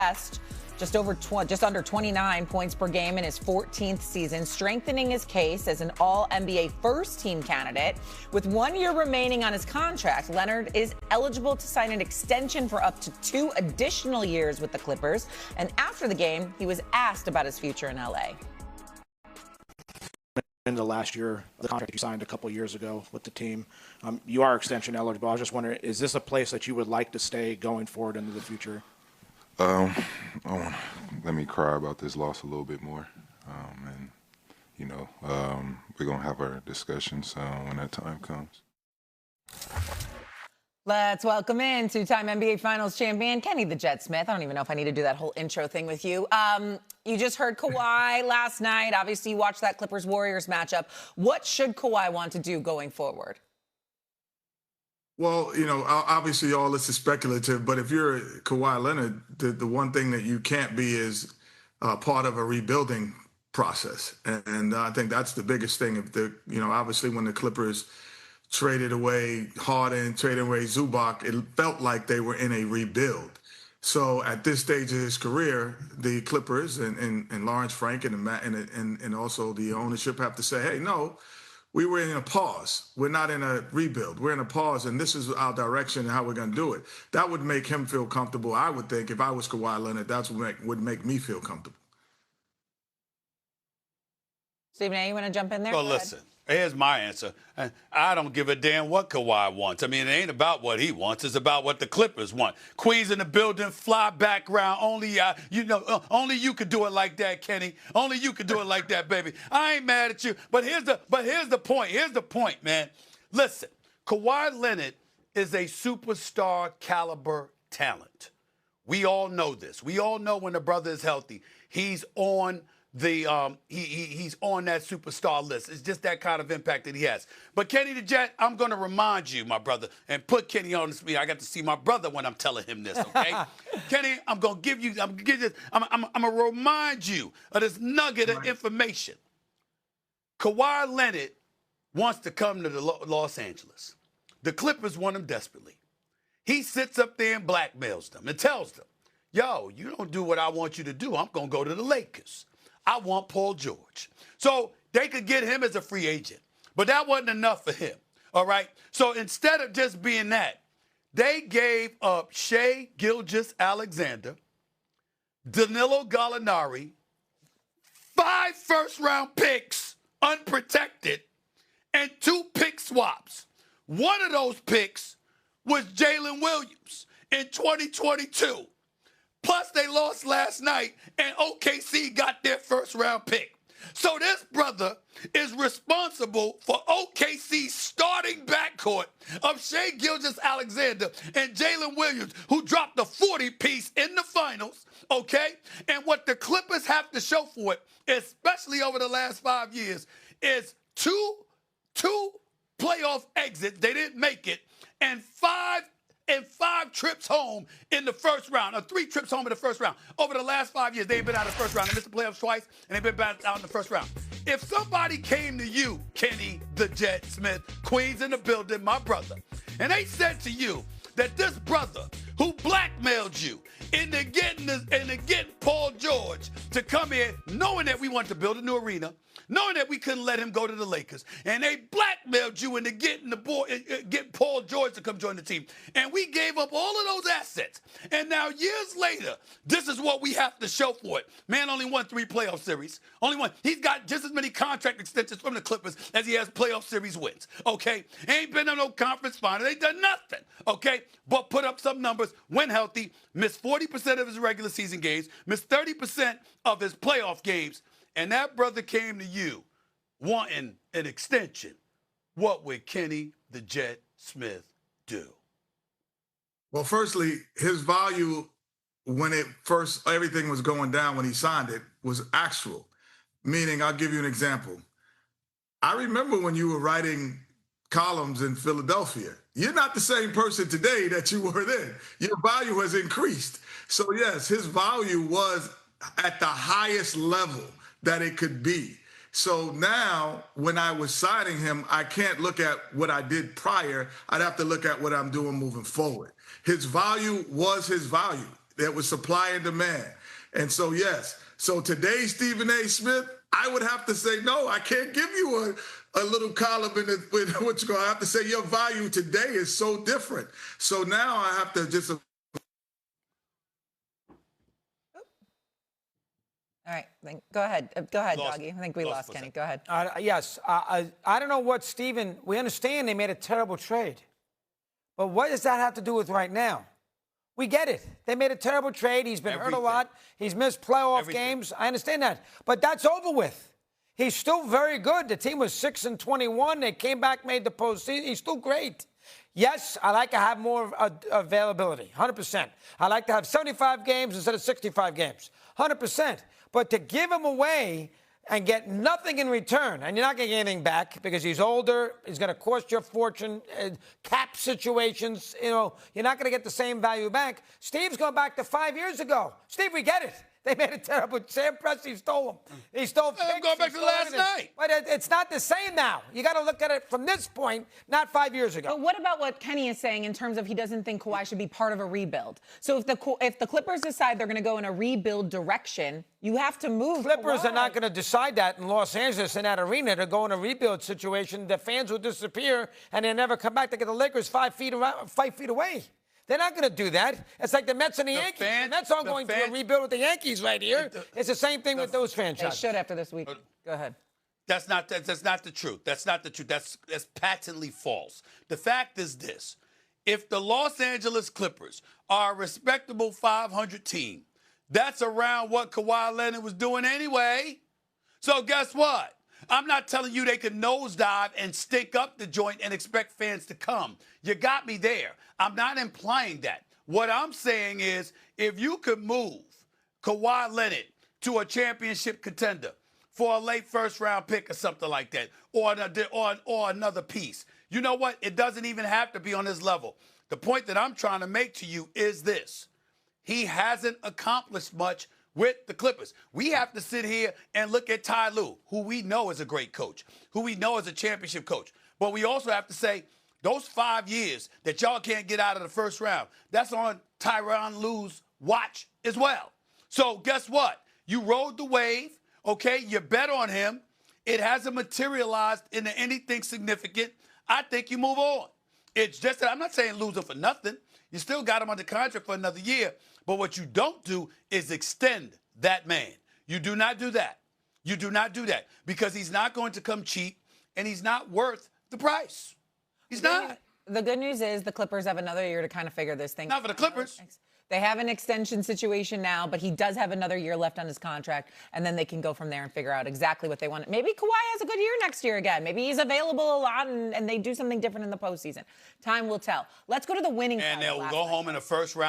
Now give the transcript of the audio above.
just under 29 points per game in his 14th season, strengthening his case as an All-NBA first-team candidate. With 1 year remaining on his contract, Leonard is eligible to sign an extension for up to 2 additional years with the Clippers. And after the game, he was asked about his future in L.A. In the last year, the contract you signed a couple years ago with the team, you are extension eligible. I was just wondering, is this a place that you would like to stay going forward into the future? I want to let me cry about this loss a little bit more, and we're gonna have our discussions when that time comes. Let's welcome in two-time NBA Finals champion Kenny the Jet Smith. I don't even know if I need to do that whole intro thing with you. You just heard Kawhi last night. Obviously, you watched that Clippers-Warriors matchup. What should Kawhi want to do going forward? Well, obviously all this is speculative, but if you're Kawhi Leonard, the one thing that you can't be is part of a rebuilding process. And I think that's the biggest thing. Obviously when the Clippers traded away Harden, traded away Zubac, it felt like they were in a rebuild. So at this stage of his career, the Clippers and Lawrence Frank and also the ownership have to say, hey, no, we were in a pause. We're not in a rebuild. We're in a pause, and this is our direction and how we're going to do it. That would make him feel comfortable, I would think. If I was Kawhi Leonard, that's what would make me feel comfortable. Stephen A., you want to jump in there? Well, listen, here's my answer. I don't give a damn what Kawhi wants. I mean, it ain't about what he wants. It's about what the Clippers want. Queens in the building, fly background. Only you could do it like that, Kenny. Only you could do it like that, baby. I ain't mad at you. But here's the point. Here's the point, man. Listen, Kawhi Leonard is a superstar caliber talent. We all know this. We all know when the brother is healthy, he's on he's on that superstar list. It's just that kind of impact that he has. But Kenny the Jet, I'm going to remind you, my brother, and put Kenny on the speed. I got to see my brother when I'm telling him this, okay? Kenny, I'm going to remind you of this nugget of information. Kawhi Leonard wants to come to the Los Angeles. The Clippers want him desperately. He sits up there and blackmails them and tells them, yo, you don't do what I want you to do, I'm going to go to the Lakers. I want Paul George. So they could get him as a free agent. But that wasn't enough for him, all right? So instead of just being that, they gave up Shai Gilgeous-Alexander, Danilo Gallinari, 5 first-round picks, unprotected, and 2 pick swaps. One of those picks was Jalen Williams in 2022. Plus, they lost last night, and OKC got their first-round pick. So this brother is responsible for OKC's starting backcourt of Shai Gilgeous-Alexander and Jalen Williams, who dropped a 40-piece in the finals, okay? And what the Clippers have to show for it, especially over the last 5 years, is two playoff exits. They didn't make it, and 5 trips home in the first round, or 3 trips home in the first round. Over the last 5 years, they've been out of the first round. They missed the playoffs twice, and they've been out in the first round. If somebody came to you, Kenny the Jet Smith, Queens in the building, my brother, and they said to you that this brother who blackmailed you into getting Paul George to come here, knowing that we wanted to build a new arena, knowing that we couldn't let him go to the Lakers, and they blackmailed you into getting Paul George to come join the team, and we gave up all of those assets, and now years later, this is what we have to show for it. Man only won 3 playoff series. Only one. He's got just as many contract extensions from the Clippers as he has playoff series wins, okay? Ain't been on no conference final. They done nothing, okay? But put up some numbers, win healthy, missed 40% of his regular season games, missed 30% of his playoff games, and that brother came to you wanting an extension. What would Kenny the Jet Smith do? Well, firstly, his value when everything was going down when he signed it was actual. Meaning, I'll give you an example. I remember when you were writing columns in Philadelphia. You're not the same person today that you were then. Your value has increased. So yes, his value was at the highest level that it could be. So now when I was signing him, I can't look at what I did prior. I'd have to look at what I'm doing moving forward. His value was his value. There was supply and demand. And so, yes. So today, Stephen A. Smith, I would have to say, no, I can't give you a little column in what you go. I have to say your value today is so different. So now I have to just. All right, go ahead. Go ahead, Doggy. I think we lost Kenny. Go ahead. Yes. I don't know what Stephen, we understand they made a terrible trade. But what does that have to do with right now? We get it. They made a terrible trade. He's been hurt a lot. He's missed playoff games. I understand that. But that's over with. He's still very good. The team was 6-21. They came back, made the postseason. He's still great. Yes, I like to have more availability, 100%. I like to have 75 games instead of 65 games, 100%. But to give him away and get nothing in return, and you're not going to get anything back because he's older, he's going to cost you a fortune, cap situations, you're not going to get the same value back. Steve's going back to 5 years ago. Steve, we get it. They made a terrible. Sam Presti stole him. He stole picks. I'm going back to last night. But it's not the same now. You got to look at it from this point, not 5 years ago. But what about what Kenny is saying in terms of he doesn't think Kawhi should be part of a rebuild? So if the Clippers decide they're going to go in a rebuild direction, you have to move. Clippers Kawhi. are not going to decide that in Los Angeles in that arena to go in a rebuild situation. The fans will disappear and they'll never come back to get the Lakers 5 feet away. They're not going to do that. It's like the Mets and the Yankees. The Mets aren't going to a rebuild with the Yankees right here. It's the same thing with those franchises. They should after this week. Go ahead. That's not the truth. That's not the truth. That's patently false. The fact is this. If the Los Angeles Clippers are a respectable 500 team, that's around what Kawhi Leonard was doing anyway. So guess what? I'm not telling you they could nosedive and stink up the joint and expect fans to come. You got me there. I'm not implying that. What I'm saying is if you could move Kawhi Leonard to a championship contender for a late first-round pick or something like that, or another piece, you know what? It doesn't even have to be on this level. The point that I'm trying to make to you is this. He hasn't accomplished much with the Clippers. We have to sit here and look at Ty Lue, who we know is a great coach, who we know is a championship coach. But we also have to say those 5 years that y'all can't get out of the first round, that's on Tyronn Lue's watch as well. So guess what? You rode the wave, okay? You bet on him. It hasn't materialized into anything significant. I think you move on. It's just that I'm not saying lose him for nothing. You still got him under contract for another year. But what you don't do is extend that man. You do not do that. You do not do that because he's not going to come cheap and he's not worth the price. He's not. The good news is the Clippers have another year to kind of figure this thing out. Not for the Clippers. They have an extension situation now, but he does have another year left on his contract, and then they can go from there and figure out exactly what they want. Maybe Kawhi has a good year next year again. Maybe he's available a lot, and they do something different in the postseason. Time will tell. Let's go to the winning side. And they'll go home in the first round.